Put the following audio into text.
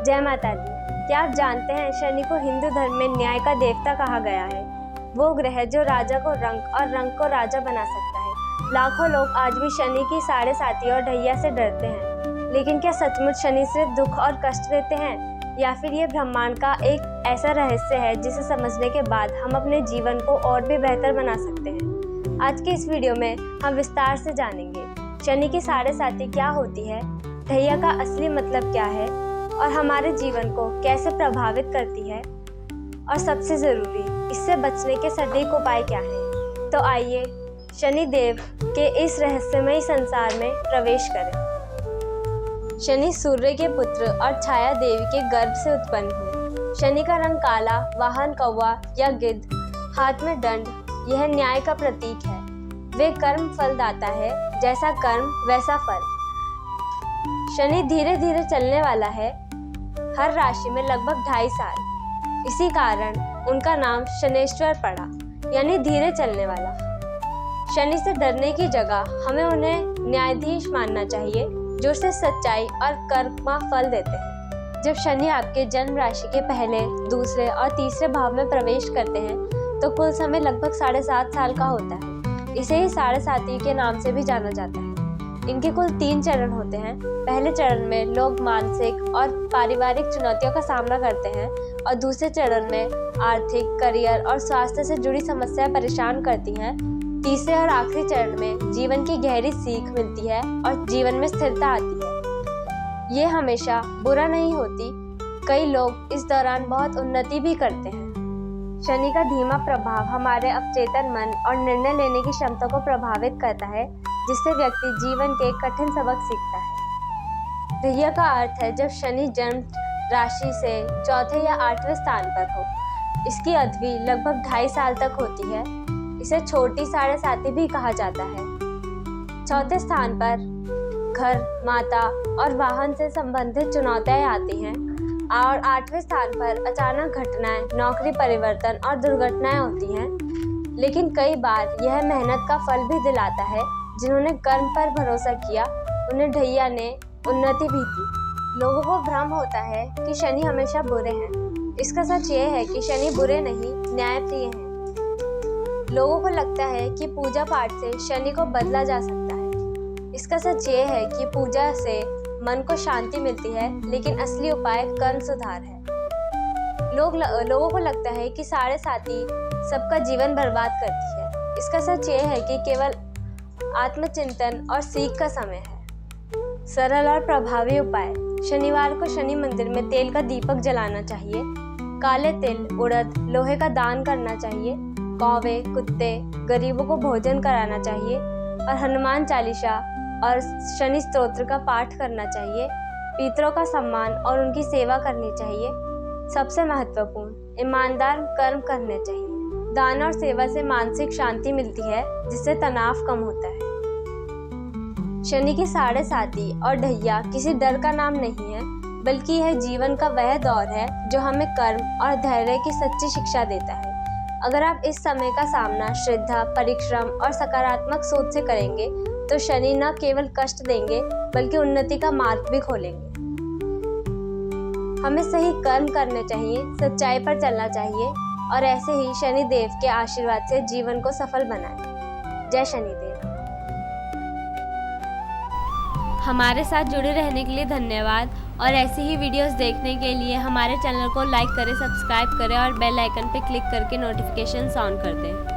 जय माता दी। क्या आप जानते हैं शनि को हिंदू धर्म में न्याय का देवता कहा गया है। वो ग्रह जो राजा को रंक और रंक को राजा बना सकता है। लाखों लोग आज भी शनि की साढ़े साती और ढैया से डरते हैं, लेकिन क्या सचमुच शनि सिर्फ दुख और कष्ट देते हैं, या फिर ये ब्रह्मांड का एक ऐसा रहस्य है जिसे समझने के बाद हम अपने जीवन को और भी बेहतर बना सकते हैं। आज के इस वीडियो में हम विस्तार से जानेंगे शनि की साढ़े साती क्या होती है, ढैया का असली मतलब क्या है और हमारे जीवन को कैसे प्रभावित करती है, और सबसे ज़रूरी इससे बचने के सटीक उपाय क्या हैं। तो आइए शनि देव के इस रहस्यमयी संसार में प्रवेश करें। शनि सूर्य के पुत्र और छाया देवी के गर्भ से उत्पन्न हुए। शनि का रंग काला, वाहन कौवा या गिद्ध, हाथ में दंड, यह न्याय का प्रतीक है। वे कर्म फल दाता है, जैसा कर्म वैसा फल। शनि धीरे धीरे चलने वाला है, हर राशि में लगभग 2.5 साल। इसी कारण उनका नाम शनैश्वर पड़ा, यानी धीरे चलने वाला। शनि से डरने की जगह हमें उन्हें न्यायाधीश मानना चाहिए, जो उसे सच्चाई और कर्म का फल देते हैं। जब शनि आपके जन्म राशि के पहले, दूसरे और तीसरे भाव में प्रवेश करते हैं तो कुल समय लगभग 7.5 साल का होता है। इसे ही साढ़े साती के नाम से भी जाना जाता है। इनके कुल 3 चरण होते हैं। पहले चरण में लोग मानसिक और पारिवारिक चुनौतियों का सामना करते हैं, और दूसरे चरण में आर्थिक, करियर और स्वास्थ्य से जुड़ी समस्याएं परेशान करती हैं। तीसरे और आखिरी चरण में जीवन की गहरी सीख मिलती है और जीवन में स्थिरता आती है। ये हमेशा बुरा नहीं होती, कई लोग इस दौरान बहुत उन्नति भी करते हैं। शनि का धीमा प्रभाव हमारे अवचेतन मन और निर्णय लेने की क्षमता को प्रभावित करता है, जिससे व्यक्ति जीवन के कठिन सबक सीखता है। ढैया का अर्थ है जब शनि जन्म राशि से चौथे या 8वें स्थान पर हो। इसकी अवधि लगभग 2.5 साल तक होती है। इसे छोटी साढ़े साती भी कहा जाता है। चौथे स्थान पर घर, माता और वाहन से संबंधित चुनौतियां आती हैं, और 8वें स्थान पर अचानक घटनाएं, नौकरी परिवर्तन और दुर्घटनाएं होती हैं। लेकिन कई बार यह मेहनत का फल भी दिलाता है। जिन्होंने कर्म पर भरोसा किया उन्हें ढैया ने उन्नति भी दी। लोगों को भ्रम होता है कि शनि हमेशा बुरे हैं। इसका सच ये है कि शनि बुरे नहीं, न्यायप्रिय हैं। लोगों को लगता है कि पूजा पाठ से शनि को बदला जा सकता है। इसका सच ये है कि पूजा से मन को शांति मिलती है, लेकिन असली उपाय कर्म सुधार है। लोगों को लगता है कि साढ़े साती सबका जीवन बर्बाद करती है। इसका सच ये है कि केवल आत्मचिंतन और सीख का समय है। सरल और प्रभावी उपाय। शनिवार को शनि मंदिर में तेल का दीपक जलाना चाहिए। काले तिल, उड़द, लोहे का दान करना चाहिए। कौवे, कुत्ते, गरीबों को भोजन कराना चाहिए, और हनुमान चालीसा और शनि स्तोत्र का पाठ करना चाहिए। पितरों का सम्मान और उनकी सेवा करनी चाहिए। सबसे महत्वपूर्ण, ईमानदार कर्म करने चाहिए। दान और सेवा से मानसिक शांति मिलती है, जिससे तनाव कम होता है। शनि की साढ़े साती और ढैया किसी डर का नाम नहीं है, बल्कि यह जीवन का वह दौर है जो हमें कर्म और धैर्य की सच्ची शिक्षा देता है। अगर आप इस समय का सामना श्रद्धा, परिश्रम और सकारात्मक सोच से करेंगे तो शनि न केवल कष्ट देंगे, बल्कि उन्नति का मार्ग भी खोलेंगे। हमें सही कर्म करने चाहिए, सच्चाई पर चलना चाहिए, और ऐसे ही शनि देव के आशीर्वाद से जीवन को सफल बनाएं। जय शनिदेव। हमारे साथ जुड़े रहने के लिए धन्यवाद, और ऐसी ही वीडियोस देखने के लिए हमारे चैनल को लाइक करें, सब्सक्राइब करें और बेल आइकन पर क्लिक करके नोटिफिकेशन ऑन कर दें।